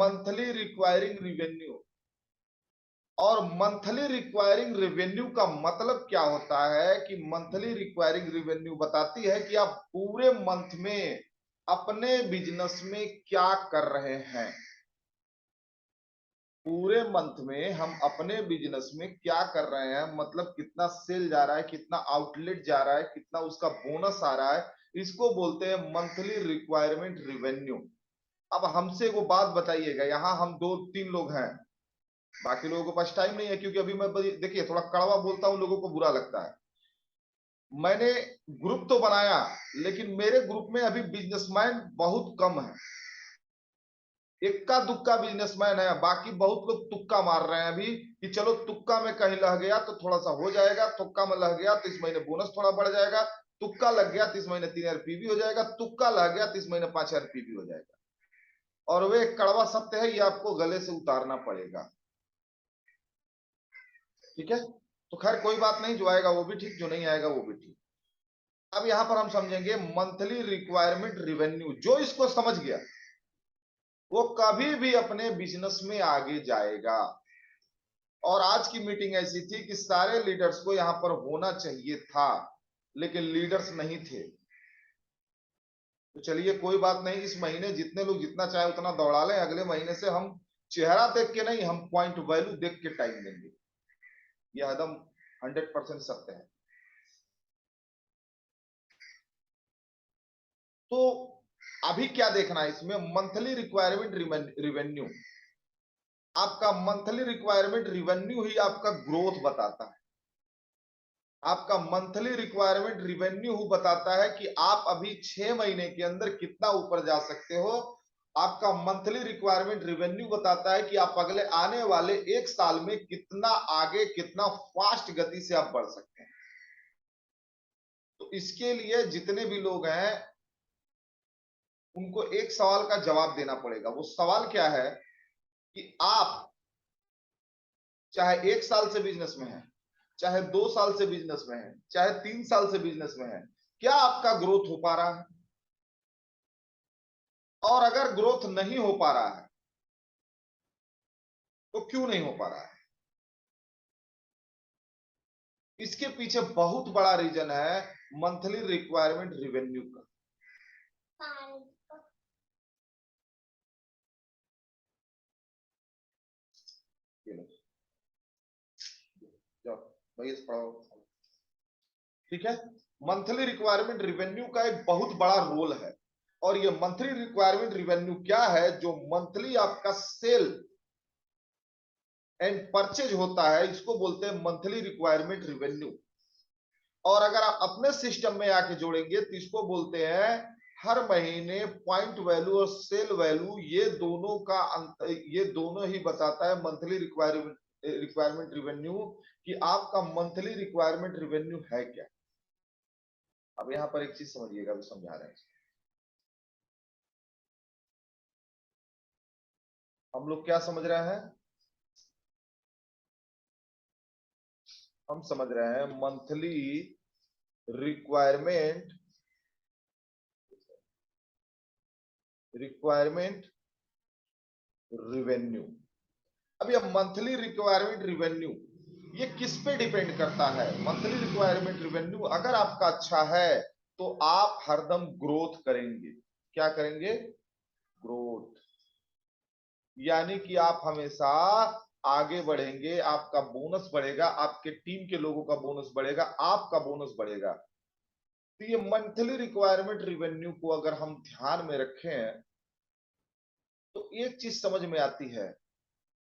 Monthly requiring revenue. और monthly requiring revenue का मतलब क्या होता है कि मंथली रिक्वायरिंग रेवेन्यू बताती है कि आप पूरे मंथ में अपने बिजनेस में क्या कर रहे हैं। पूरे मंथ में हम अपने बिजनेस में क्या कर रहे हैं, मतलब कितना सेल जा रहा है, कितना आउटलेट जा रहा है, कितना उसका बोनस आ रहा है, इसको बोलते हैं मंथली रिक्वायरमेंट रेवेन्यू। अब हमसे वो बात बताइएगा, यहाँ हम 2-3 लोग हैं, बाकी लोगों के पास टाइम नहीं है, क्योंकि अभी मैं देखिए थोड़ा कड़वा बोलता हूँ, लोगों को बुरा लगता है। मैंने ग्रुप तो बनाया, लेकिन मेरे ग्रुप में अभी बिजनेसमैन बहुत कम है, इक्का दुक्का बिजनेसमैन है, बाकी बहुत लोग तुक्का मार रहे हैं अभी कि चलो तुक्का में कहीं लग गया तो थोड़ा सा हो जाएगा, तुक्का में लग गया तो इस महीने बोनस थोड़ा बढ़ जाएगा, तुक्का लग गया तो इस महीने 3000 पीवी हो जाएगा, तुक्का लग गया तो इस महीने 5000 पीवी हो जाएगा। और वे कड़वा सत्य है, ये आपको गले से उतारना पड़ेगा। ठीक है, तो खैर कोई बात नहीं, जो आएगा वो भी ठीक, जो नहीं आएगा वो भी ठीक। अब यहां पर हम समझेंगे मंथली रिक्वायरमेंट रेवेन्यू। जो इसको समझ गया वो कभी भी अपने बिजनेस में आगे जाएगा। और आज की मीटिंग ऐसी थी कि सारे लीडर्स को यहां पर होना चाहिए था, लेकिन लीडर्स नहीं थे। तो चलिए कोई बात नहीं, इस महीने जितने लोग जितना चाहे उतना दौड़ा लें, अगले महीने से हम चेहरा देख के नहीं, हम पॉइंट वैल्यू देख के टाइम देंगे। यह एकदम 100% सत्य है। तो अभी क्या देखना है इसमें, मंथली रिक्वायरमेंट रिवेन्यू। आपका मंथली रिक्वायरमेंट रिवेन्यू ही आपका ग्रोथ बताता है। आपका मंथली रिक्वायरमेंट रिवेन्यू बताता है कि आप अभी 6 महीने के अंदर कितना ऊपर जा सकते हो। आपका मंथली रिक्वायरमेंट रिवेन्यू बताता है कि आप अगले आने वाले 1 साल में कितना आगे, कितना फास्ट गति से आप बढ़ सकते हैं। तो इसके लिए जितने भी लोग हैं उनको एक सवाल का जवाब देना पड़ेगा। वो सवाल क्या है कि आप चाहे 1 साल से बिजनेस में है, चाहे 2 साल से बिजनेस में है, चाहे 3 साल से बिजनेस में है, क्या आपका ग्रोथ हो पा रहा है? और अगर ग्रोथ नहीं हो पा रहा है तो क्यों नहीं हो पा रहा है? इसके पीछे बहुत बड़ा रीजन है मंथली रिक्वायरमेंट रेवेन्यू का। ठीक है, मंथली रिक्वायरमेंट रेवेन्यू का एक बहुत बड़ा रोल है। और ये मंथली रिक्वायरमेंट रेवेन्यू क्या है, जो मंथली आपका सेल एंड परचेज होता है, इसको बोलते हैं मंथली रिक्वायरमेंट रेवेन्यू। और अगर आप अपने सिस्टम में आके जोड़ेंगे तो इसको बोलते हैं हर महीने पॉइंट वैल्यू और सेल वैल्यू, ये दोनों का ये दोनों ही बताता है मंथली रिक्वायरमेंट रेवेन्यू कि आपका मंथली रिक्वायरमेंट रेवेन्यू है क्या। अब यहां पर एक चीज समझिएगा, भी समझा रहे हैं। हम लोग क्या समझ रहे हैं? हम समझ रहे हैं मंथली रिक्वायरमेंट रिवेन्यू। अब ये मंथली रिक्वायरमेंट रिवेन्यू ये किस पे डिपेंड करता है? मंथली रिक्वायरमेंट रिवेन्यू अगर आपका अच्छा है तो आप हरदम ग्रोथ करेंगे। क्या करेंगे? ग्रोथ। यानी कि आप हमेशा आगे बढ़ेंगे, आपका बोनस बढ़ेगा, आपके टीम के लोगों का बोनस बढ़ेगा, आपका बोनस बढ़ेगा। तो ये मंथली रिक्वायरमेंट रिवेन्यू को अगर हम ध्यान में रखें तो एक चीज समझ में आती है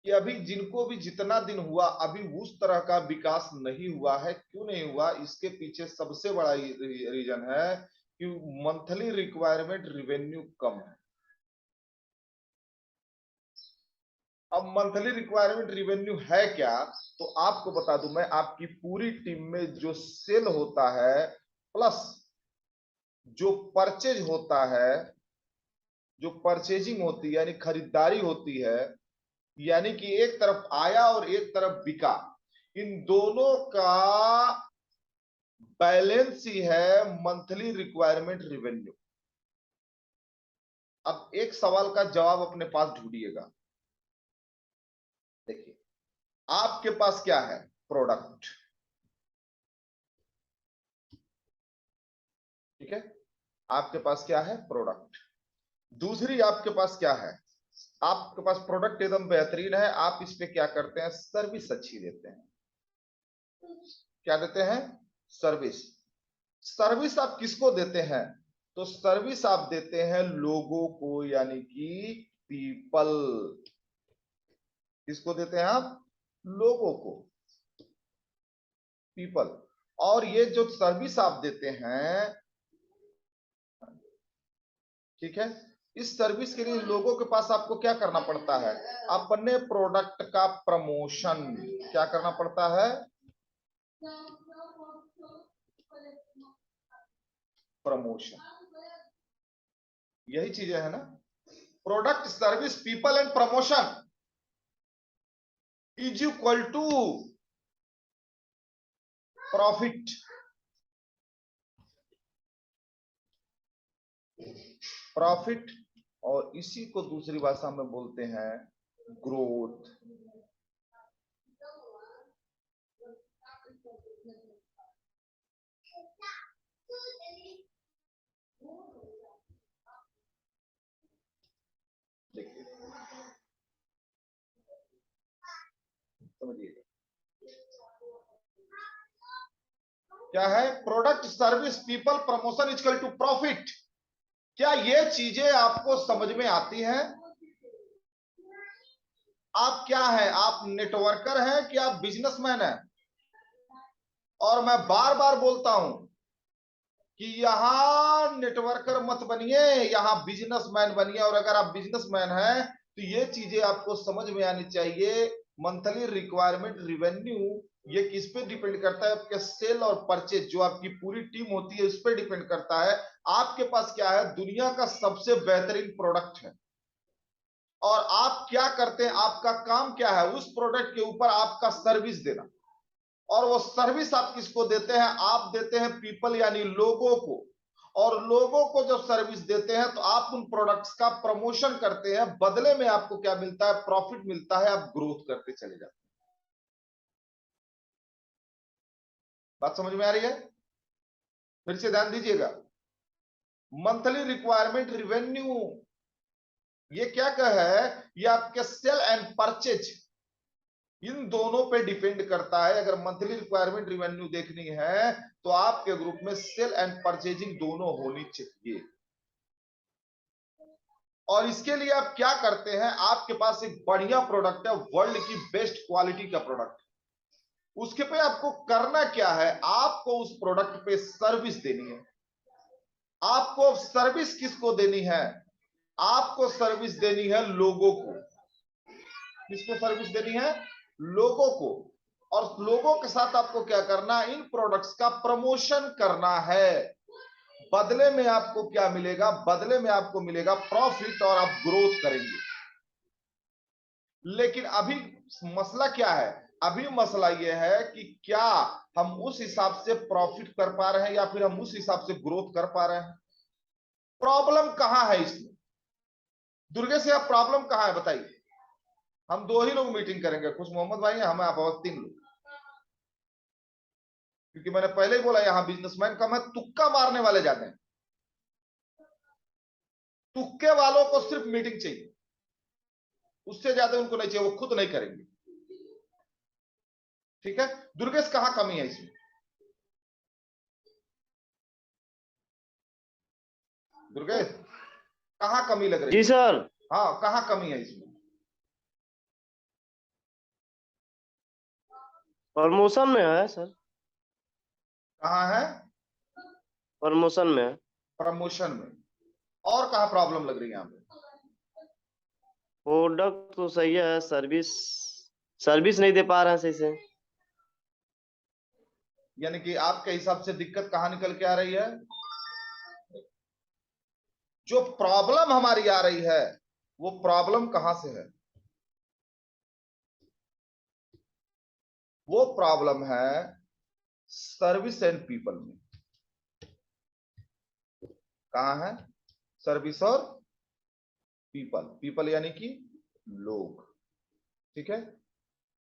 कि अभी जिनको भी जितना दिन हुआ, अभी उस तरह का विकास नहीं हुआ है। क्यों नहीं हुआ? इसके पीछे सबसे बड़ा रीजन है कि मंथली रिक्वायरमेंट रिवेन्यू कम है। अब मंथली रिक्वायरमेंट रिवेन्यू है क्या, तो आपको बता दूं मैं, आपकी पूरी टीम में जो सेल होता है प्लस जो परचेज होता है, जो परचेजिंग होती है यानी खरीदारी होती है, यानी कि एक तरफ आया और एक तरफ बिका, इन दोनों का बैलेंस ही है मंथली रिक्वायरमेंट रेवेन्यू। अब एक सवाल का जवाब अपने पास ढूंढिएगा। देखिए, आपके पास क्या है? प्रोडक्ट, ठीक है, आपके पास क्या है? प्रोडक्ट। दूसरी आपके पास क्या है? आपके पास प्रोडक्ट एकदम बेहतरीन है, आप इस पे क्या करते हैं? सर्विस अच्छी देते हैं। क्या देते हैं? सर्विस। सर्विस आप किसको देते हैं? तो सर्विस आप देते हैं लोगों को, यानी कि पीपल। किसको देते हैं आप? लोगों को, पीपल। और ये जो सर्विस आप देते हैं, ठीक है, इस सर्विस के लिए लोगों के पास आपको क्या करना पड़ता है? अपने प्रोडक्ट का प्रमोशन। क्या करना पड़ता है? प्रमोशन। यही चीजें है ना, product, service, people and promotion is equal to profit. Profit, और इसी को दूसरी भाषा में बोलते हैं ग्रोथ। देखिए, समझिएगा क्या है? Product, service, people, promotion equal to profit. क्या ये चीजें आपको समझ में आती हैं? आप क्या है? आप नेटवर्कर हैं कि आप बिजनेसमैन हैं? और मैं बार बार बोलता हूं कि यहां नेटवर्कर मत बनिए, यहां बिजनेसमैन बनिए। और अगर आप बिजनेसमैन हैं तो ये चीजें आपको समझ में आनी चाहिए। मंथली रिक्वायरमेंट रिवेन्यू, ये किस पे डिपेंड करता है? आपके सेल और परचेज, जो आपकी पूरी टीम होती है, इस पे डिपेंड करता है। आपके पास क्या है? दुनिया का सबसे बेहतरीन प्रोडक्ट है, और आप क्या करते हैं? आपका काम क्या है? उस प्रोडक्ट के ऊपर आपका सर्विस देना। और वो सर्विस आप किसको देते हैं? आप देते हैं पीपल, यानी लोगों को। और लोगों को जब सर्विस देते हैं तो आप उन प्रोडक्ट्स का प्रमोशन करते हैं, बदले में आपको क्या मिलता है? प्रॉफिट मिलता है, आप ग्रोथ करते चले जाते हैं। बात समझ में आ रही है? फिर से ध्यान दीजिएगा। मंथली रिक्वायरमेंट रिवेन्यू, ये क्या कह है? ये आपके सेल एंड परचेज, इन दोनों पे डिपेंड करता है। अगर मंथली रिक्वायरमेंट रिवेन्यू देखनी है तो आपके ग्रुप में सेल एंड परचेजिंग दोनों होनी चाहिए। और इसके लिए आप क्या करते हैं? आपके पास एक बढ़िया प्रोडक्ट है, वर्ल्ड की बेस्ट क्वालिटी का प्रोडक्ट। उसके पे आपको करना क्या है? आपको उस प्रोडक्ट पे सर्विस देनी है। आपको सर्विस किसको देनी है? आपको सर्विस देनी है लोगों को। किसको सर्विस देनी है? लोगों को। और लोगों के साथ आपको क्या करना? इन प्रोडक्ट्स का प्रमोशन करना है। बदले में आपको क्या मिलेगा? बदले में आपको मिलेगा प्रॉफिट, और आप ग्रोथ करेंगे। लेकिन अभी मसला क्या है? अभी मसला यह है कि क्या हम उस हिसाब से प्रॉफिट कर पा रहे हैं, या फिर हम उस हिसाब से ग्रोथ कर पा रहे हैं? प्रॉब्लम कहां है इसमें? दुर्गे से, आप प्रॉब्लम कहां है बताइए। हम दो ही लोग मीटिंग करेंगे, खुश मोहम्मद भाई, हम आप और 3 लोग। क्योंकि मैंने पहले ही बोला, यहां बिजनेसमैन कम है, तुक्का मारने वाले ज्यादा हैं। तुक्के वालों को सिर्फ मीटिंग चाहिए, उससे ज्यादा उनको नहीं चाहिए, वो खुद नहीं करेंगे। ठीक है? दुर्गेश, कहां कमी है इसमें? दुर्गेश, कहां कमी लग रही जी है? सर। हाँ, कहां कमी है इसमें? प्रमोशन में है सर। कहां है? प्रमोशन में है। प्रमोशन में। और कहां प्रॉब्लम लग रही है यहां पे? प्रोडक्ट तो सही है, सर्विस सर्विस नहीं दे पा रहे हैं सही से। यानी कि आपके हिसाब से दिक्कत कहां निकल के आ रही है? जो प्रॉब्लम हमारी आ रही है, वो प्रॉब्लम कहां से है? वो प्रॉब्लम है सर्विस एंड पीपल में। कहां है? सर्विस और पीपल, पीपल यानी कि लोग। ठीक है,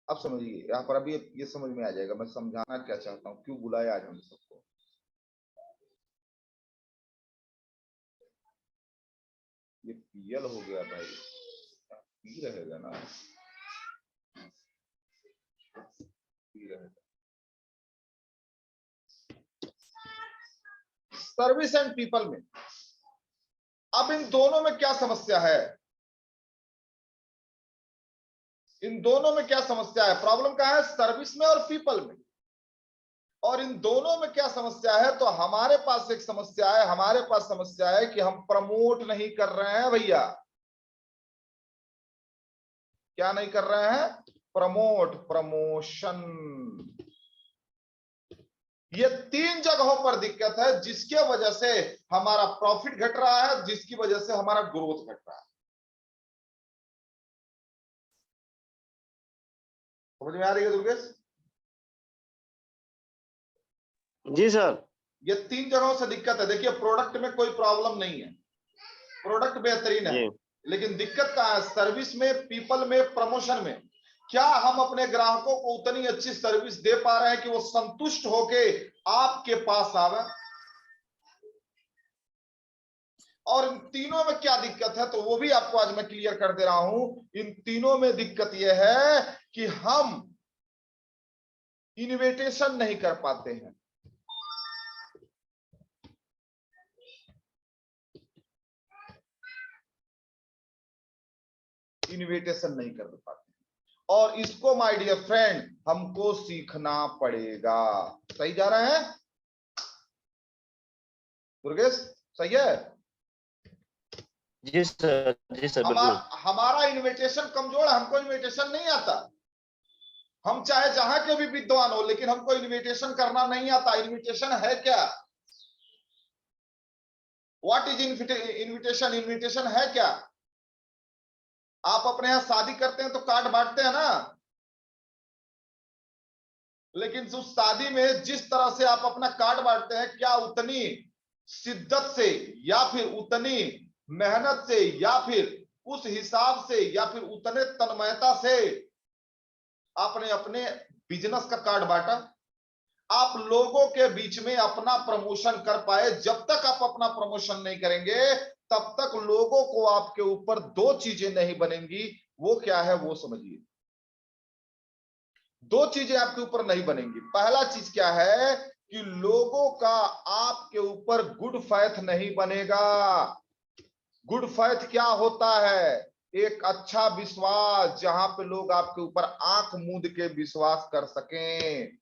अब समझिए यहाँ पर, अभी ये समझ में आ जाएगा मैं समझाना क्या चाहता हूँ, क्यों बुलाया आज हम सबको। ये पीएल हो गया भाई, पी रहेगा ना, पी रहेगा। सर्विस एंड पीपल में, अब इन दोनों में क्या समस्या है, इन दोनों में क्या समस्या है, प्रॉब्लम कहां है, सर्विस में और पीपल में। और इन दोनों में क्या समस्या है, तो हमारे पास एक समस्या है, हमारे पास समस्या है कि हम प्रमोट नहीं कर रहे हैं भैया। क्या नहीं कर रहे हैं, प्रमोट, प्रमोशन। ये 3 जगहों पर दिक्कत है जिसके वजह से हमारा प्रॉफिट घट रहा है, जिसकी वजह से हमारा ग्रोथ घट रहा है। समझ में आ रही है दुर्गेश? जी सर। ये 3 जगहों से दिक्कत है। देखिए, प्रोडक्ट में कोई प्रॉब्लम नहीं है, प्रोडक्ट बेहतरीन है, लेकिन दिक्कत कहां है, सर्विस में, पीपल में, प्रमोशन में। क्या हम अपने ग्राहकों को उतनी अच्छी सर्विस दे पा रहे हैं कि वो संतुष्ट होके आपके पास आवे? और इन तीनों में क्या दिक्कत है, तो वो भी आपको आज मैं क्लियर कर दे रहा हूं। इन तीनों में दिक्कत यह है कि हम इन्विटेशन नहीं कर पाते हैं। इन्विटेशन नहीं कर पाते, और इसको माय डियर फ्रेंड हमको सीखना पड़ेगा। सही जा रहे हैं दुर्गेश? सही है? जी सर, जी सर, बिल्कुल। हमारा इन्विटेशन कमजोर है, हमको इन्विटेशन नहीं आता। हम चाहे जहां के भी विद्वान हो, लेकिन हमको इन्विटेशन करना नहीं आता। इन्विटेशन है क्या, व्हाट इज इन्विटेशन? इन्विटेशन है क्या? आप अपने यहां शादी करते हैं तो कार्ड बांटते हैं ना, लेकिन उस शादी में जिस तरह से आप अपना कार्ड बांटते हैं, क्या उतनी शिद्दत से या फिर उतनी मेहनत से या फिर उस हिसाब से या फिर उतने तन्मयता से आपने अपने बिजनेस का कार्ड बांटा? आप लोगों के बीच में अपना प्रमोशन कर पाए? जब तक आप अपना प्रमोशन नहीं करेंगे, तब तक लोगों को आपके ऊपर 2 चीजें नहीं बनेंगी। वो क्या है, वो समझिए। 2 चीजें आपके ऊपर नहीं बनेंगी। पहला चीज क्या है कि लोगों का आपके ऊपर गुड फेथ नहीं बनेगा। गुड फेथ क्या होता है? एक अच्छा विश्वास, जहां पे लोग आपके ऊपर आंख मूंद के विश्वास कर सकें।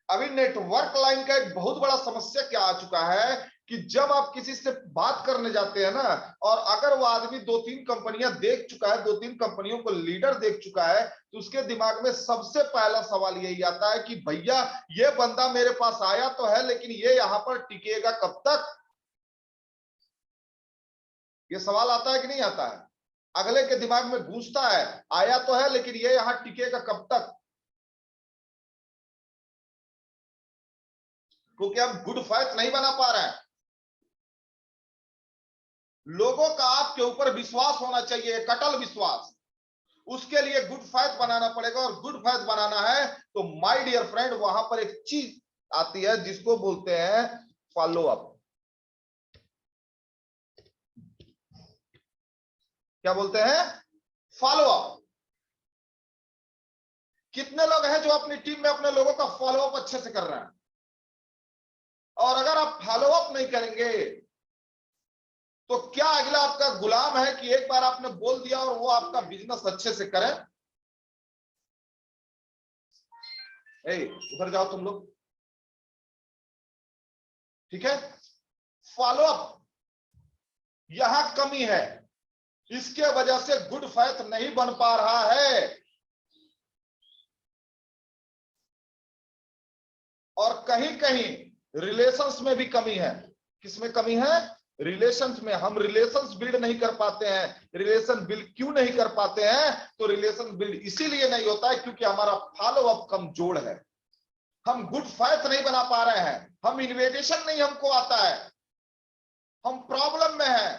अभी नेटवर्क लाइन का एक बहुत बड़ा समस्या क्या आ चुका है कि जब आप किसी से बात करने जाते हैं ना, और अगर वो आदमी 2-3 कंपनियां देख चुका है, 2-3 कंपनियों को लीडर देख चुका है, तो उसके दिमाग में सबसे पहला सवाल यही आता है कि भैया ये बंदा मेरे पास आया तो है, लेकिन ये यहां पर टिकेगा कब तक? ये सवाल आता है कि नहीं आता है? अगले के दिमाग में गूंजता है, आया तो है लेकिन ये यहां टिकेगा कब तक? क्योंकि हम गुड फेथ नहीं बना पा रहे हैं। लोगों का आपके ऊपर विश्वास होना चाहिए, एक अटल विश्वास। उसके लिए गुड फेथ बनाना पड़ेगा, और गुड फेथ बनाना है तो माय डियर फ्रेंड वहां पर एक चीज आती है जिसको बोलते हैं फॉलो अप। क्या बोलते हैं? Follow up. कितने लोग हैं जो अपनी टीम में अपने लोगों का फॉलो अप अच्छे से कर रहे हैं? और अगर आप फॉलो अप नहीं करेंगे तो क्या अगला आपका गुलाम है कि एक बार आपने बोल दिया और वो आपका बिजनेस अच्छे से करे? उधर जाओ तुम लोग। ठीक है, फॉलो अप यहां कमी है, इसके वजह से गुड फेथ नहीं बन पा रहा है। और कहीं कहीं रिलेशंस में भी कमी है। किसमें कमी है? रिलेशंस में। हम रिलेशंस बिल्ड नहीं कर पाते हैं। रिलेशन बिल्ड क्यों नहीं कर पाते हैं? तो रिलेशन बिल्ड इसीलिए नहीं होता है क्योंकि हमारा फॉलो अप कमजोर है। हम गुड फेथ नहीं बना पा रहे हैं, हम इन्विटेशन नहीं हमको आता है, हम प्रॉब्लम में है।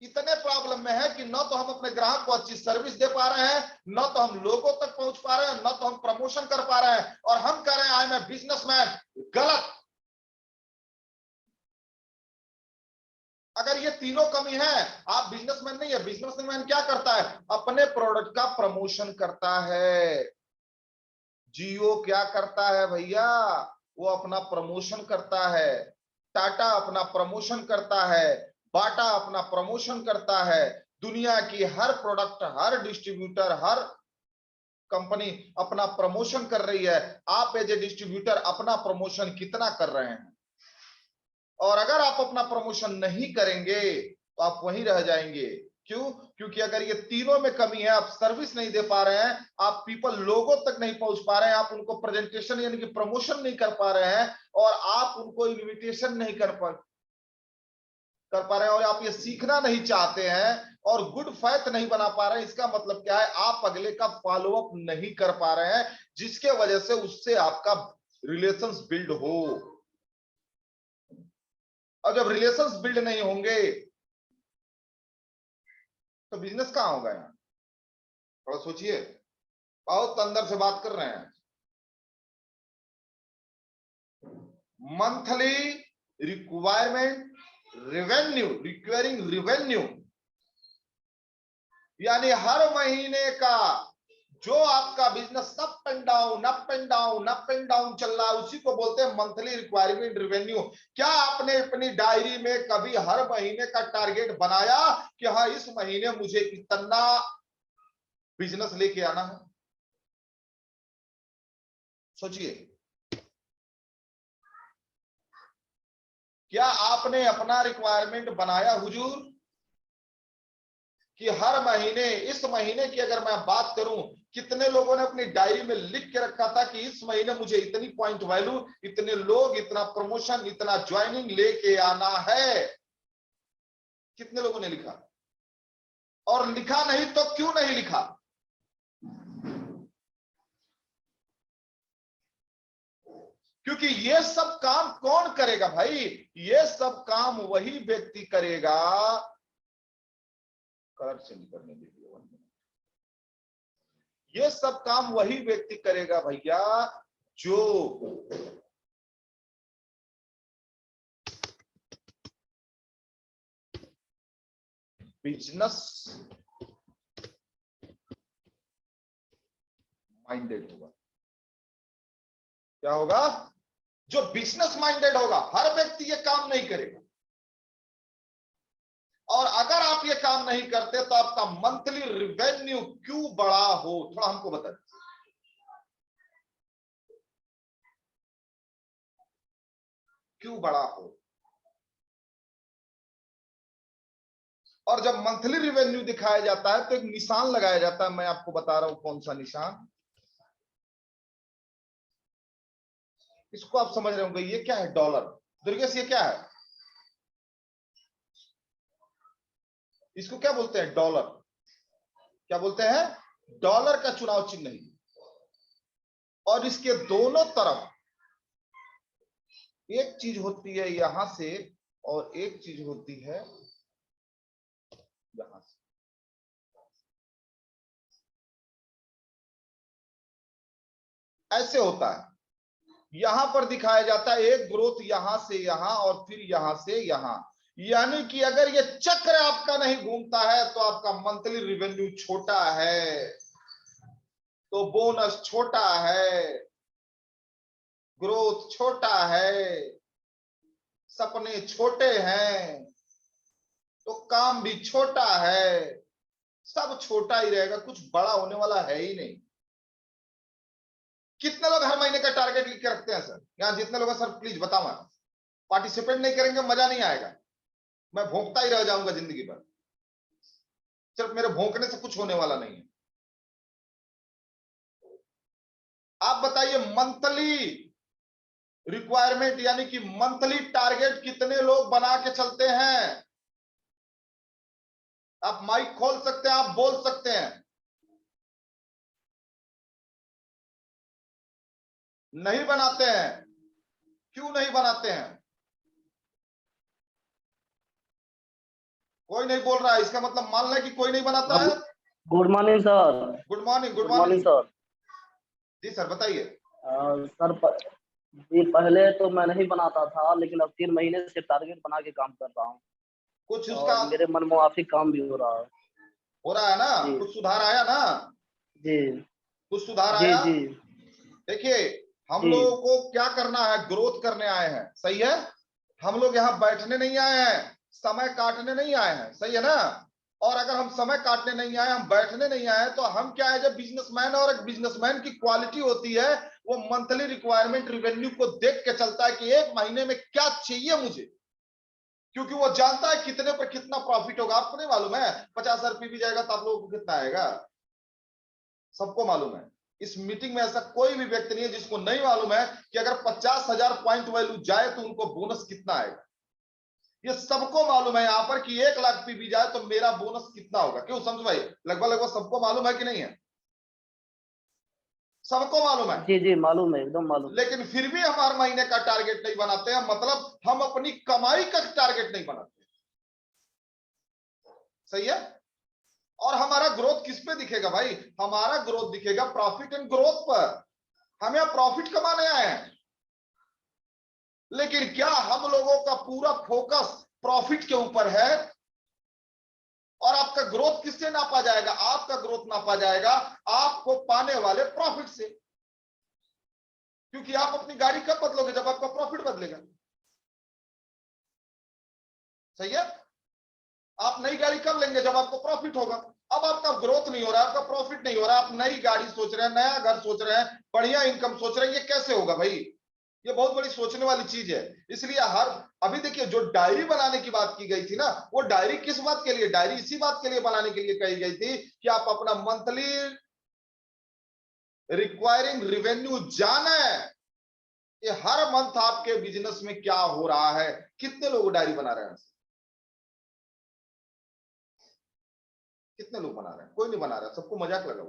इतने प्रॉब्लम में है कि न तो हम अपने ग्राहक को अच्छी सर्विस दे पा रहे हैं, न तो हम लोगों तक पहुंच पा रहे हैं, न तो हम प्रमोशन कर पा रहे हैं, और हम कह रहे हैं आई एम ए बिजनेसमैन। गलत। अगर ये तीनों कमी है, आप बिजनेसमैन नहीं है। बिजनेसमैन क्या करता है? अपने प्रोडक्ट का प्रमोशन करता है। जियो क्या करता है भैया? वो अपना प्रमोशन करता है। टाटा अपना प्रमोशन करता है। बाटा अपना प्रमोशन करता है। दुनिया की हर प्रोडक्ट, हर डिस्ट्रीब्यूटर, हर कंपनी अपना प्रमोशन कर रही है। आप एज ए डिस्ट्रीब्यूटर अपना प्रमोशन कितना कर रहे हैं? और अगर आप अपना प्रमोशन नहीं करेंगे तो आप वहीं रह जाएंगे। क्यों? क्योंकि अगर ये तीनों में कमी है, आप सर्विस नहीं दे पा रहे हैं, आप पीपल लोगों तक नहीं पहुंच पा रहे हैं, आप उनको प्रेजेंटेशन यानी कि प्रमोशन नहीं कर पा रहे हैं, और आप उनको इनविटेशन नहीं कर पा रहे हैं, और आप ये सीखना नहीं चाहते हैं और गुड फैथ नहीं बना पा रहे हैं, इसका मतलब क्या है? आप अगले का फॉलो अप नहीं कर पा रहे हैं, जिसके वजह से उससे आपका रिलेशंस बिल्ड हो। और जब रिलेशंस बिल्ड नहीं होंगे तो बिजनेस कहां होगा? यहाँ थोड़ा सोचिए। बहुत अंदर से बात कर रहे हैं। Monthly requirement revenue, requiring revenue, यानी हर महीने का जो आपका business up and down, up and down, up and down चल रहा है, उसी को बोलते हैं मंथली रिक्वायरमेंट रेवेन्यू। क्या आपने अपनी डायरी में कभी हर महीने का टारगेट बनाया कि हाँ इस महीने मुझे इतना बिजनेस लेके आना है? सोचिए। क्या आपने अपना रिक्वायरमेंट बनाया हुजूर कि हर महीने, इस महीने की अगर मैं बात करूं, कितने लोगों ने अपनी डायरी में लिख के रखा था कि इस महीने मुझे इतनी पॉइंट वैल्यू, इतने लोग, इतना प्रमोशन, इतना ज्वाइनिंग लेके आना है? कितने लोगों ने लिखा? और लिखा नहीं तो क्यों नहीं लिखा? क्योंकि ये सब काम कौन करेगा भाई? ये सब काम वही व्यक्ति करेगा। कलर चेंज करने दीजिए। ये सब काम वही व्यक्ति करेगा भैया जो बिजनेस माइंडेड होगा। क्या होगा? जो बिजनेस माइंडेड होगा। हर व्यक्ति ये काम नहीं करेगा। और अगर आप ये काम नहीं करते तो आपका मंथली रिवेन्यू क्यों बड़ा हो, थोड़ा हमको बताइए। क्यों बड़ा हो? और जब मंथली रिवेन्यू दिखाया जाता है तो एक निशान लगाया जाता है। मैं आपको बता रहा हूं कौन सा निशान। इसको आप समझ रहे होंगे। ये क्या है? डॉलर। दुर्गेश ये क्या है? इसको क्या बोलते हैं? डॉलर। क्या बोलते हैं? डॉलर का चुनाव चिन्ह नहीं। और इसके दोनों तरफ एक चीज होती है यहां से, और एक चीज होती है यहां से। ऐसे होता है। यहां पर दिखाया जाता है एक ग्रोथ यहां से यहां और फिर यहां से यहां। यानी कि अगर ये चक्र आपका नहीं घूमता है तो आपका मंथली रिवेन्यू छोटा है, तो बोनस छोटा है, ग्रोथ छोटा है, सपने छोटे हैं, तो काम भी छोटा है। सब छोटा ही रहेगा, कुछ बड़ा होने वाला है ही नहीं। कितने लोग हर महीने का टारगेट लिख के रखते हैं सर? यहां जितने लोग हैं सर प्लीज बताओ। पार्टिसिपेट नहीं करेंगे मजा नहीं आएगा। मैं भोंकता ही रह जाऊंगा जिंदगी भर। सिर्फ मेरे भोंकने से कुछ होने वाला नहीं है। आप बताइए मंथली रिक्वायरमेंट यानी कि मंथली टारगेट कितने लोग बना के चलते हैं? आप माइक खोल सकते हैं, आप बोल सकते हैं। नहीं बनाते हैं। क्यों नहीं बनाते हैं? कोई नहीं बोल रहा है, इसका मतलब मान लें कि कोई नहीं बनाता है। Good morning sir. Good morning, good good morning morning. Sir. जी सर बताइए। सर जी पहले तो मैं नहीं बनाता था, लेकिन अब 3 महीने से टारगेट बना के काम कर रहा हूँ कुछ उसका और मेरे मनमुआफिक काम भी हो रहा है। हो रहा है ना, जी कुछ सुधार आया ना, जी कुछ सुधार जी आया। जी देखिए, हम जी लोगों को क्या करना है, ग्रोथ करने आए हैं, सही है। हम लोग यहाँ बैठने नहीं आए हैं, समय काटने नहीं आए हैं, सही है ना। और अगर हम समय काटने नहीं आए, हम बैठने नहीं आए, तो हम क्या है, जब बिजनेसमैन, और एक बिजनेसमैन की क्वालिटी होती है, वो मंथली रिक्वायरमेंट रेवेन्यू को देख के चलता है कि एक महीने में क्या चाहिए मुझे, क्योंकि वो जानता है कितने पर कितना प्रॉफिट होगा। आपको नहीं मालूम है 50,000 भी जाएगा तो आप लोगों को कितना आएगा, सबको मालूम है। इस मीटिंग में ऐसा कोई भी व्यक्ति नहीं है जिसको नहीं मालूम है कि अगर 50,000 पॉइंट वैल्यू जाए तो उनको बोनस कितना आएगा। ये सबको मालूम है यहाँ पर कि 1,00,000 पीवी जाए तो मेरा बोनस कितना होगा। क्यों समझ भाई, लगभग लगभग सबको मालूम है कि नहीं है, सबको मालूम है। जी जी मालूम है, एकदम मालूम। लेकिन फिर भी हम हर महीने का टारगेट नहीं बनाते हैं, मतलब हम अपनी कमाई का टारगेट नहीं बनाते, सही है। और हमारा ग्रोथ किस पे दिखेगा भाई, हमारा ग्रोथ दिखेगा प्रॉफिट एंड ग्रोथ पर। हम यहाँ प्रॉफिट कमाने आए हैं, लेकिन क्या हम लोगों का पूरा फोकस प्रॉफिट के ऊपर है। और आपका ग्रोथ किससे नापा जाएगा, आपका ग्रोथ नापा जाएगा आपको पाने वाले प्रॉफिट से, क्योंकि आप अपनी गाड़ी कब बदलोगे, जब आपका प्रॉफिट बदलेगा, सही है। आप नई गाड़ी कब लेंगे, जब आपको प्रॉफिट होगा। अब आपका ग्रोथ नहीं हो रहा, आपका प्रॉफिट नहीं हो रहा, आप नई गाड़ी सोच रहे हैं, नया घर सोच रहे हैं, बढ़िया इनकम सोच रहे हैं, ये कैसे होगा भाई। ये बहुत बड़ी सोचने वाली चीज है। इसलिए हर अभी देखिए, जो डायरी बनाने की बात की गई थी ना, वो डायरी किस बात के लिए, डायरी इसी बात के लिए बनाने के लिए कही गई थी कि आप अपना मंथली रिक्वायरिंग रेवेन्यू जाने कि हर मंथ आपके बिजनेस में क्या हो रहा है। कितने लोग डायरी बना रहे हैं, कितने लोग बना रहे हैं, कोई नहीं बना रहा, सबको मजाक लगा।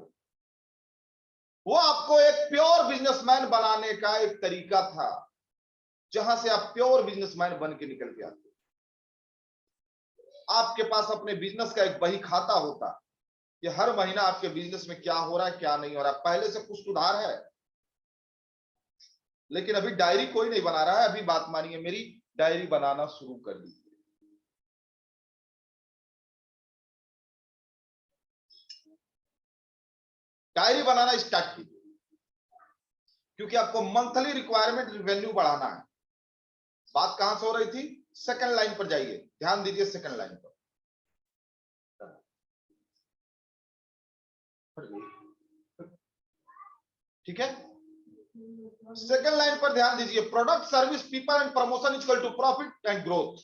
वो आपको एक प्योर बिजनेसमैन बनाने का एक तरीका था, जहां से आप प्योर बिजनेसमैन बन के निकल के आते। आपके पास अपने बिजनेस का एक बही खाता होता कि हर महीना आपके बिजनेस में क्या हो रहा है, क्या नहीं हो रहा, पहले से कुछ सुधार है। लेकिन अभी डायरी कोई नहीं बना रहा है। अभी बात मानिए मेरी, डायरी बनाना शुरू कर दीजिए। डायरी बनाना स्टार्ट कीजिए, क्योंकि आपको मंथली रिक्वायरमेंट रेवेन्यू बढ़ाना है। बात कहां से हो रही थी, सेकंड लाइन पर जाइए, ध्यान दीजिए सेकंड लाइन पर। ठीक है, सेकंड लाइन पर ध्यान दीजिए। Product service people and promotion equal to profit and growth.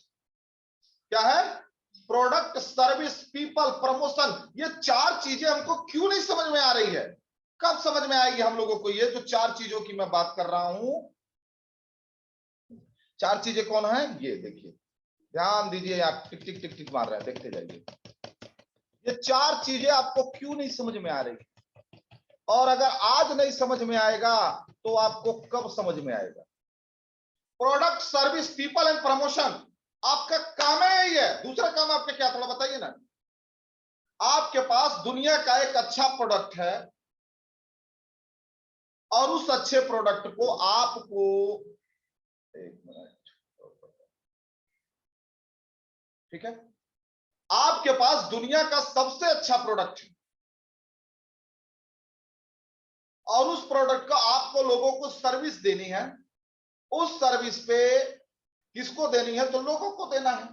क्या है, प्रोडक्ट सर्विस पीपल प्रमोशन। ये चार चीजें हमको क्यों नहीं समझ में आ रही है, कब समझ में आएगी हम लोगों को। ये जो चार चीजों की मैं बात कर रहा हूं, चार चीजें कौन है, ये देखिए, ध्यान दीजिए। आप टिक टिक टिक टिक मार रहे हैं, देखते जाइए। ये चार चीजें आपको क्यों नहीं समझ में आ रही, और अगर आज नहीं समझ में आएगा तो आपको कब समझ में आएगा। Product service people and promotion, आपका काम है ये। दूसरा काम आपका क्या, थोड़ा बताइए ना। आपके पास दुनिया का एक अच्छा प्रोडक्ट है, और उस अच्छे प्रोडक्ट को आपको, एक मिनट, ठीक है, आपके पास दुनिया का सबसे अच्छा प्रोडक्ट है, और उस प्रोडक्ट का आपको लोगों को सर्विस देनी है। उस सर्विस पे किसको देनी है, तो लोगों को देना है।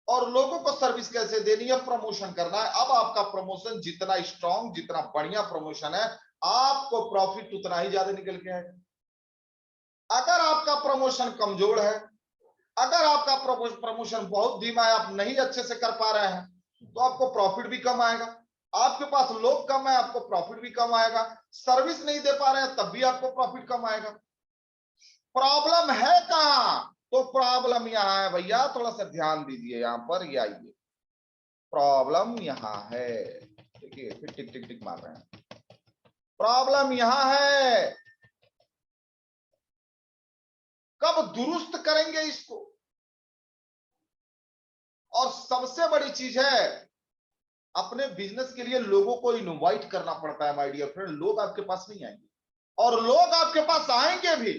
और लोगों को सर्विस कैसे देनी है, प्रमोशन करना है। अब आपका प्रमोशन जितना स्ट्रांग, जितना बढ़िया प्रमोशन है, आपको प्रॉफिट उतना ही ज्यादा निकल के आएगा। अगर आपका प्रमोशन कमजोर है, अगर आपका प्रमोशन बहुत धीमा है, आप नहीं अच्छे से कर पा रहे हैं, तो आपको प्रॉफिट भी कम आएगा। आपके पास लोग कम है, आपको प्रॉफिट भी कम आएगा। सर्विस नहीं दे पा रहे हैं, तब भी आपको प्रॉफिट कम आएगा। प्रॉब्लम है कहां, तो प्रॉब्लम यहां है भैया, थोड़ा सा ध्यान दीजिए यहां पर, ये आइए। प्रॉब्लम यहां है, देखिए फिर टिक टिक टिक मार रहे हैं। प्रॉब्लम यहां है, कब दुरुस्त करेंगे इसको। और सबसे बड़ी चीज है, अपने बिजनेस के लिए लोगों को इनवाइट करना पड़ता है माय डियर फ्रेंड। लोग आपके पास नहीं आएंगे, और लोग आपके पास आएंगे भी,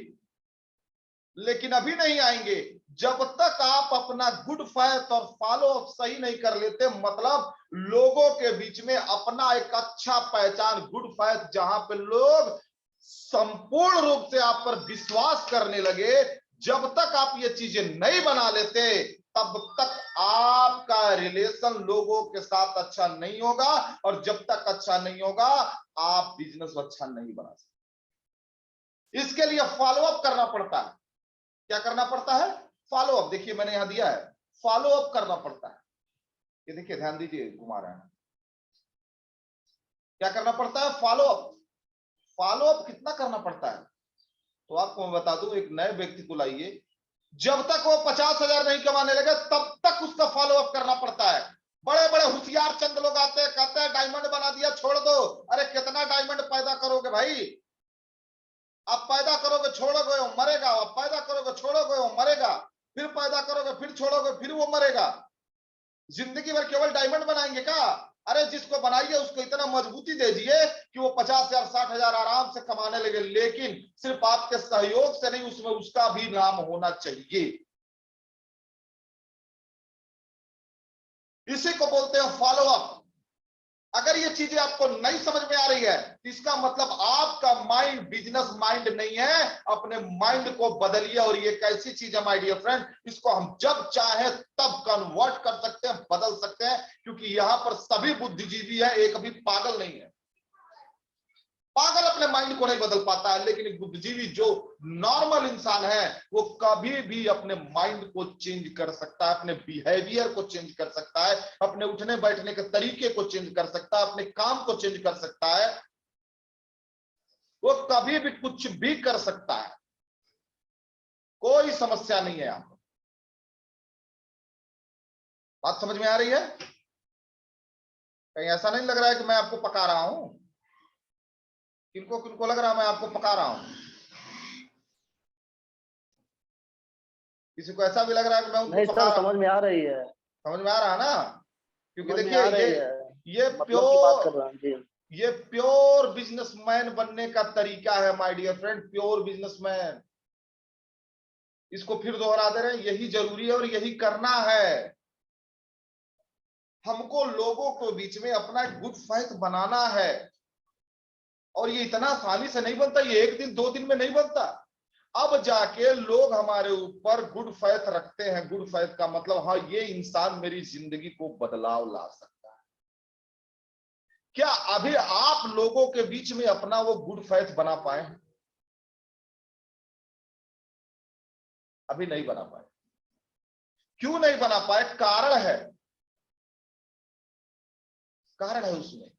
लेकिन अभी नहीं आएंगे जब तक आप अपना गुड फैथ और फॉलो अप सही नहीं कर लेते। मतलब लोगों के बीच में अपना एक अच्छा पहचान, गुड फैथ, जहां पे लोग संपूर्ण रूप से आप पर विश्वास करने लगे, जब तक आप ये चीजें नहीं बना लेते तब तक आपका रिलेशन लोगों के साथ अच्छा नहीं होगा, और जब तक अच्छा नहीं होगा आप बिजनेस अच्छा नहीं बना सकते। इसके लिए फॉलो अप करना पड़ता है। क्या करना पड़ता है? Follow up. देखिए मैंने यहां दिया है, फॉलो अप करना पड़ता है। ये देखिए, ध्यान दीजिए, घुमा रहा है। क्या करना पड़ता है? Follow up. फॉलो अप कितना करना पड़ता है? तो आपको मैं बता दूं, एक नए व्यक्ति को लाइए, जब तक वो 50,000 नहीं कमाने लगे तब तक उसका फॉलो अप करना पड़ता है। बड़े बड़े होशियार चंद लोग आते हैं, कहते हैं डायमंड बना दिया, छोड़ दो। अरे कितना डायमंड पैदा करोगे भाई? आप पैदा करोगे, छोड़ोगे, वो मरेगा। आप पैदा करोगे, छोड़ोगे, वो मरेगा। फिर पैदा करोगे, फिर छोड़ोगे, फिर वो मरेगा। जिंदगी भर केवल डायमंड बनाएंगे क्या? अरे जिसको बनाइए उसको इतना मजबूती दीजिए कि वो 50,000 60,000 आराम से कमाने लगे, लेकिन सिर्फ आपके सहयोग से नहीं, उसमें उसका भी नाम होना चाहिए। इसी को बोलते हैं फॉलो अप। अगर ये चीजें आपको नहीं समझ में आ रही है, इसका मतलब आपका माइंड बिजनेस माइंड नहीं है। अपने माइंड को बदलिए। और ये कैसी चीज है माय डियर फ्रेंड, इसको हम जब चाहे तब कन्वर्ट कर सकते हैं, बदल सकते हैं, क्योंकि यहां पर सभी बुद्धिजीवी है, एक भी पागल नहीं है। पागल अपने माइंड को नहीं बदल पाता है, लेकिन एक बुद्धिजीवी जो नॉर्मल इंसान है वो कभी भी अपने माइंड को चेंज कर सकता है, अपने बिहेवियर को चेंज कर सकता है, अपने उठने बैठने के तरीके को चेंज कर सकता है, अपने काम को चेंज कर सकता है। वो कभी भी कुछ भी कर सकता है, कोई समस्या नहीं है। आपको बात समझ में आ रही है? कहीं ऐसा नहीं लग रहा है कि मैं आपको पका रहा हूं? किनको किनको लग रहा है मैं आपको पका रहा हूं? किसी को ऐसा भी लग रहा है कि मैं उनको नहीं पका सर, रहा हूं? समझ में आ रही है। समझ में आ रहा है ना? क्योंकि समझ में देखिए आ रही है, ये मतलब की बात कर रहा हूँ जी। ये प्योर बिजनेसमैन बनने का तरीका है my dear friend, pure businessman. इसको फिर दोहरा दे रहे हैं, यही जरूरी है और यही करना है। हमको लोगों को बीच में अपना गुड फैथ बनाना है, और ये इतना आसानी से नहीं बनता, ये एक दिन दो दिन में नहीं बनता। अब जाके लोग हमारे ऊपर गुड फैथ रखते हैं। गुड फैथ का मतलब, हाँ ये इंसान मेरी जिंदगी को बदलाव ला सकता है। क्या अभी आप लोगों के बीच में अपना वो गुड फैथ बना पाए हैं? अभी नहीं बना पाए। क्यों नहीं बना पाए? कारण है उसमें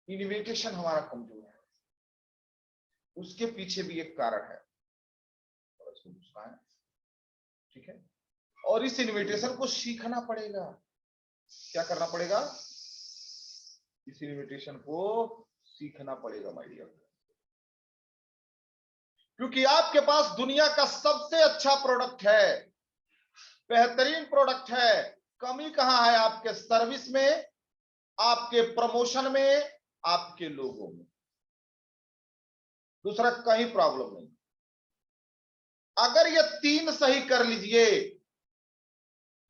इन्विटेशन हमारा कमजोर है। उसके पीछे भी एक कारण है, ठीक है? और इस इन्विटेशन को सीखना पड़ेगा। क्या करना पड़ेगा? इस इन्विटेशन को सीखना पड़ेगा माय डियर, क्योंकि आपके पास दुनिया का सबसे अच्छा प्रोडक्ट है, बेहतरीन प्रोडक्ट है। कमी कहां है? आपके सर्विस में, आपके प्रमोशन में, आपके लोगों में। दूसरा कहीं प्रॉब्लम नहीं। अगर ये तीन सही कर लीजिए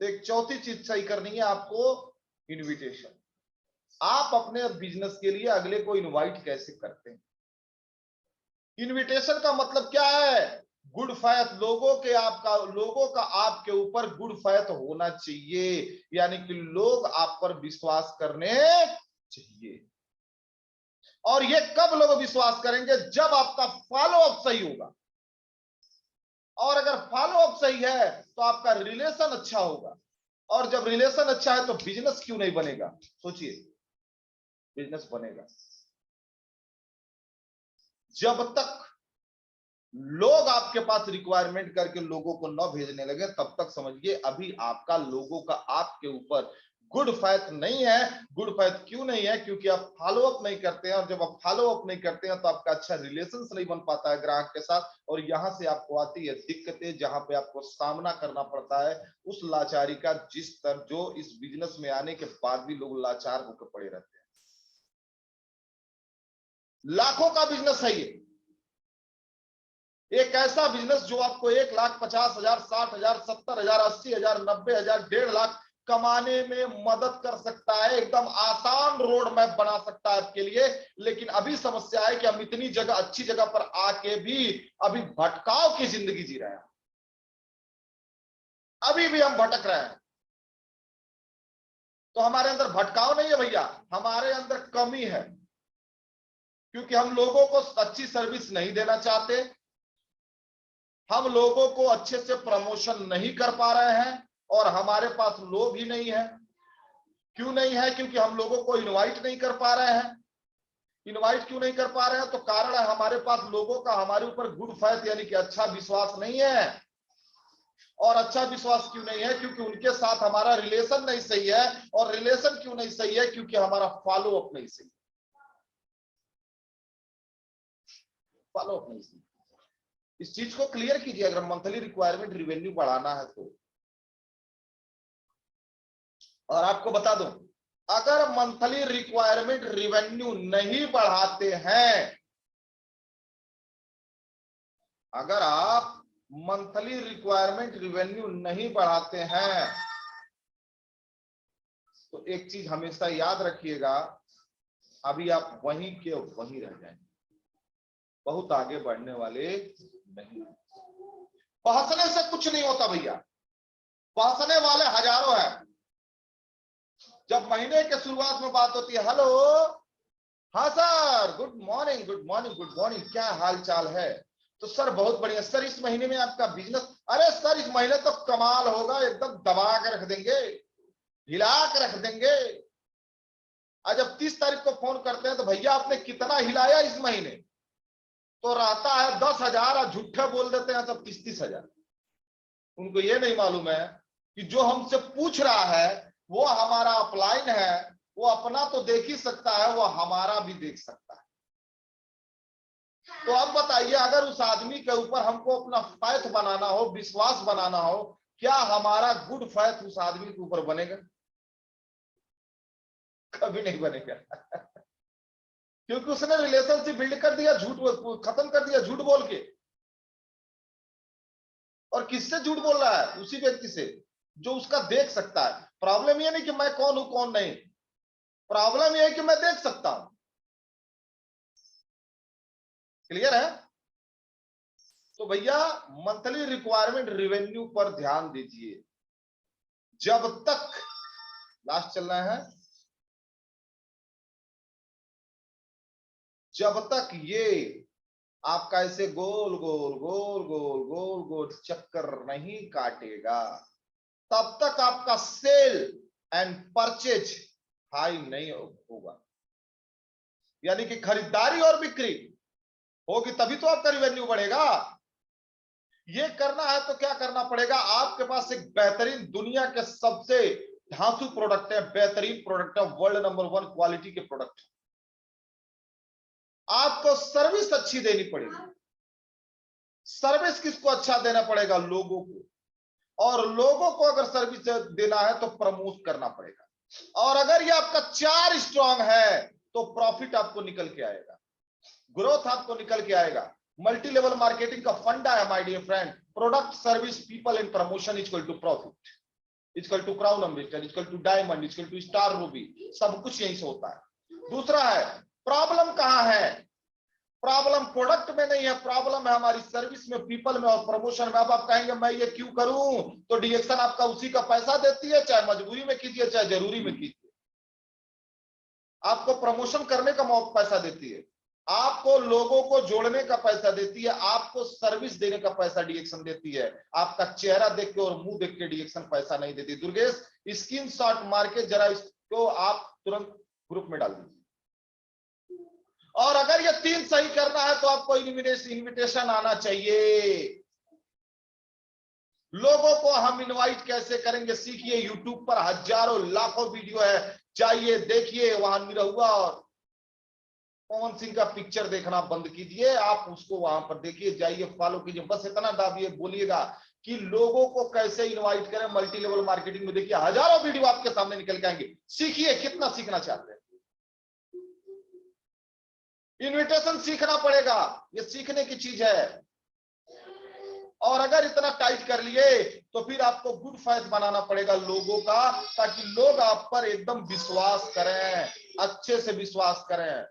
तो एक चौथी चीज सही करनी है आपको, इनविटेशन। आप अपने बिजनेस के लिए अगले को इनवाइट कैसे करते हैं? इनविटेशन का मतलब क्या है? Good faith. लोगों का आपके ऊपर गुड फैथ होना चाहिए, यानी कि लोग आप पर विश्वास करने चाहिए। और ये कब लोग विश्वास करेंगे? जब आपका फॉलो अप सही होगा। और अगर फॉलो अप सही है तो आपका रिलेशन अच्छा होगा, और जब रिलेशन अच्छा है तो बिजनेस क्यों नहीं बनेगा? सोचिए, बिजनेस बनेगा। जब तक लोग आपके पास रिक्वायरमेंट करके लोगों को न भेजने लगे, तब तक समझिए अभी आपका लोगों का आपके ऊपर गुड फैथ नहीं है। गुड फैथ क्यों नहीं है? क्योंकि आप फॉलो अप नहीं करते हैं, और जब आप फॉलो अप नहीं करते हैं तो आपका अच्छा रिलेशन नहीं बन पाता है ग्राहक के साथ, और यहां से आपको आती है दिक्कतें, जहां पे आपको सामना करना पड़ता है उस लाचारी का, जिस तरह जो इस बिजनेस में आने के बाद भी लोग लाचार होकर पड़े रहते हैं। लाखों का बिजनेस है ये, एक ऐसा बिजनेस जो आपको 1,50,000, 60,000, 70,000, 80,000, 90,000, 1.5 लाख कमाने में मदद कर सकता है, एकदम आसान रोड मैप बना सकता है आपके लिए। लेकिन अभी समस्या है कि हम इतनी जगह, अच्छी जगह पर आके भी अभी भटकाव की जिंदगी जी रहे हैं, अभी भी हम भटक रहे हैं। तो हमारे अंदर भटकाव नहीं है भैया, हमारे अंदर कमी है, क्योंकि हम लोगों को अच्छी सर्विस नहीं देना चाहते, हम लोगों को अच्छे से प्रमोशन नहीं कर पा रहे हैं, और हमारे पास लोग ही नहीं है। क्यों नहीं है? क्योंकि हम लोगों को इनवाइट नहीं कर पा रहे हैं। इनवाइट क्यों नहीं कर पा रहे हैं? तो कारण है हमारे पास लोगों का हमारे ऊपर गुड फैथ यानी कि अच्छा विश्वास नहीं है। और अच्छा विश्वास क्यों नहीं है? क्योंकि उनके साथ हमारा रिलेशन नहीं सही है। और रिलेशन क्यों नहीं सही है? क्योंकि हमारा फॉलो अप नहीं सही, फॉलो अप नहीं सही। इस चीज को क्लियर कीजिए, अगर मंथली रिक्वायरमेंट रिवेन्यू बढ़ाना है तो। और आपको बता दूं, अगर मंथली रिक्वायरमेंट रिवेन्यू नहीं बढ़ाते हैं, अगर आप मंथली रिक्वायरमेंट रिवेन्यू नहीं बढ़ाते हैं, तो एक चीज हमेशा याद रखिएगा, अभी आप वहीं के वहीं रह जाएंगे, बहुत आगे बढ़ने वाले नहीं। पहुंचने से कुछ नहीं होता भैया, पहुंचने वाले हजारों हैं। जब महीने के शुरुआत में बात होती है, हेलो, हाँ sir, good morning, good morning, good morning, क्या हाल चाल है? तो सर बहुत बढ़िया सर, इस महीने में आपका बिजनेस, अरे सर इस महीने तो कमाल होगा, एकदम दबा के रख देंगे, हिला के रख देंगे। आज जब 30 तारीख को फोन करते हैं तो भैया आपने कितना हिलाया इस महीने? तो रहता है 10,000, और झूठे बोल देते हैं सब 30,000। उनको ये नहीं मालूम है कि जो हमसे पूछ रहा है वो हमारा अपलाइन है, वो अपना तो देख ही सकता है, वो हमारा भी देख सकता है। तो अब बताइए, अगर उस आदमी के ऊपर हमको अपना फैथ बनाना हो, विश्वास बनाना हो, क्या हमारा गुड फैथ उस आदमी के ऊपर बनेगा? कभी नहीं बनेगा। क्योंकि उसने रिलेशनशिप बिल्ड कर दिया, झूठ खत्म कर दिया झूठ बोल के। और किससे झूठ बोल रहा है? उसी व्यक्ति से जो उसका देख सकता है। प्रॉब्लम ये नहीं कि मैं कौन हूं कौन नहीं, प्रॉब्लम ये है कि मैं देख सकता हूं। क्लियर है? तो भैया मंथली रिक्वायरमेंट रिवेन्यू पर ध्यान दीजिए। जब तक, लास्ट चलना है, जब तक ये आपका ऐसे गोल गोल गोल गोल गोल गोल चक्कर नहीं काटेगा, तब तक आपका सेल एंड परचेज हाई नहीं होगा। यानी कि खरीदारी और बिक्री होगी तभी तो आपका रिवेन्यू बढ़ेगा। ये करना है तो क्या करना पड़ेगा? आपके पास एक बेहतरीन, दुनिया के सबसे धांसू प्रोडक्ट है, बेहतरीन प्रोडक्ट है, वर्ल्ड नंबर 1 क्वालिटी के प्रोडक्ट। आपको सर्विस अच्छी देनी पड़ेगी। सर्विस किसको अच्छा देना पड़ेगा? लोगों को। और लोगों को अगर सर्विस देना है तो प्रमोट करना पड़ेगा। और अगर ये आपका 4 स्ट्रांग है तो प्रॉफिट आपको निकल के आएगा, ग्रोथ आपको निकल के आएगा। मल्टी लेवल मार्केटिंग का फंडा है my dear friend, product, service, people and promotion equal to profit, equal to crown ambassador, equal to diamond, equal to star ruby. सब कुछ यहीं से होता है। दूसरा है, प्रॉब्लम कहां है? प्रॉब्लम प्रोडक्ट में नहीं है, प्रॉब्लम है हमारी सर्विस में, पीपल में और प्रमोशन में। अब आप कहेंगे मैं ये क्यों करूं? तो डीएक्शन आपका उसी का पैसा देती है, चाहे मजबूरी में कीजिए चाहे जरूरी में कीजिए। आपको प्रमोशन करने का पैसा देती है, आपको लोगों को जोड़ने का पैसा देती है, आपको सर्विस देने का पैसा डीएक्शन देती है। आपका चेहरा देख के और मुंह देख के डीएक्शन पैसा नहीं देती। दुर्गेश, स्क्रीनशॉट मार के जरा इसको आप तुरंत ग्रुप में डाल दीजिए। और अगर ये 3 सही करना है तो आपको इनविटेशन आना चाहिए। लोगों को हम इनवाइट कैसे करेंगे सीखिए। यूट्यूब पर हजारों लाखों वीडियो है, जाइए देखिए। वहां निरहुआ और पवन सिंह का पिक्चर देखना बंद कीजिए, आप उसको वहां पर देखिए, जाइए फॉलो कीजिए। बस इतना दाबिए, बोलिएगा कि लोगों को कैसे इनवाइट करें मल्टी लेवल मार्केटिंग में। देखिए हजारों वीडियो आपके सामने निकल के आएंगे, सीखिए कितना सीखना चाहते हैं। इनविटेशन सीखना पड़ेगा, ये सीखने की चीज है। और अगर इतना टाइट कर लिए तो फिर आपको गुड फेथ बनाना पड़ेगा लोगों का, ताकि लोग आप पर एकदम विश्वास करें, अच्छे से विश्वास करें।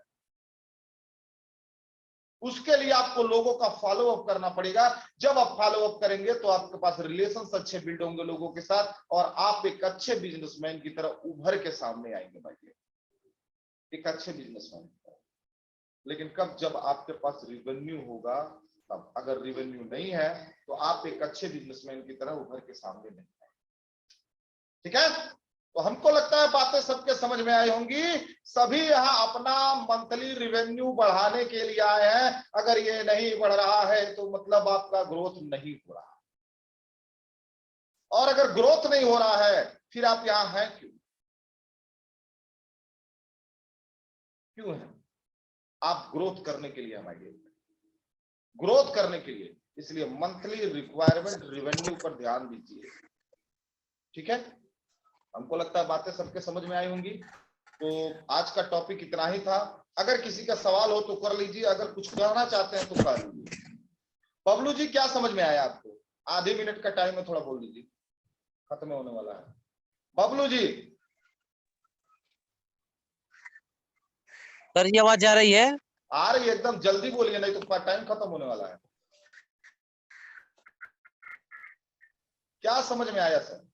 उसके लिए आपको लोगों का फॉलो अप करना पड़ेगा। जब आप फॉलो अप करेंगे तो आपके पास रिलेशंस अच्छे बिल्ड होंगे लोगों के साथ, और आप एक अच्छे बिजनेसमैन की तरह उभर के सामने आएंगे भाई, एक अच्छे बिजनेसमैन। लेकिन कब? जब आपके पास रिवेन्यू होगा तब। अगर रिवेन्यू नहीं है तो आप एक अच्छे बिजनेसमैन की तरह उभर के सामने नहीं आएंगे। ठीक है? तो हमको लगता है बातें सबके समझ में आई होंगी। सभी यहाँ अपना मंथली रिवेन्यू बढ़ाने के लिए आए हैं। अगर ये नहीं बढ़ रहा है तो मतलब आपका ग्रोथ नहीं हो रहा, और अगर ग्रोथ नहीं हो रहा है फिर आप यहां हैं क्यों? क्यों है? आप ग्रोथ करने के लिए हमारे, ग्रोथ करने के लिए। इसलिए मंथली रिक्वायरमेंट रिवेन्यू पर ध्यान दीजिए। ठीक है? हमको लगता है बातें सबके समझ में आई होंगी। तो आज का टॉपिक इतना ही था। अगर किसी का सवाल हो तो कर लीजिए, अगर कुछ कहना चाहते हैं तो कर लीजिए। बबलू जी क्या समझ में आया आपको? आधे मिनट का टाइम है, थोड़ा बोल दीजिए, खत्म होने वाला है। बबलू जी सर ये आवाज जा रही है? आ रही है, एकदम जल्दी बोलिए नहीं तो टाइम खत्म होने वाला है। क्या समझ में आया सर?